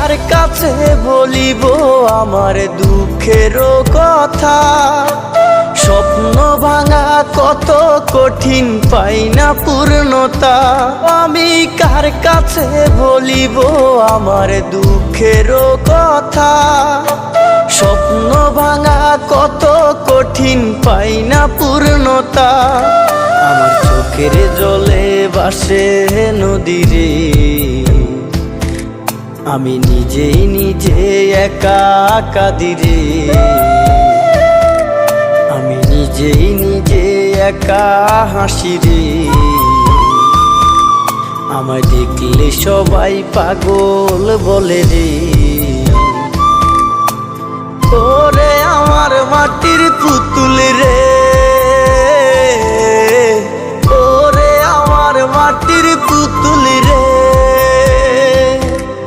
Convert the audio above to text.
কার কাছে বলিব আমার দুঃখের কথা? স্বপ্ন ভাঙা কত কঠিন, পাই না পূর্ণতা। আমি কার কাছে বলিব আমার দুঃখের কথা? স্বপ্ন ভাঙা কত কঠিন, পাই না পূর্ণতা। আমার চোখের জলে ভাসে নদীরে, আমি নিজেই নিজে একা কাঁদিরে। আমি নিজেই নিজে একা হাসিরে। আমায় দেখলে সবাই পাগল বলে রে। ওরে আমার মাটির পুতুল রে, ওরে আমার মাটির পুতুল রে।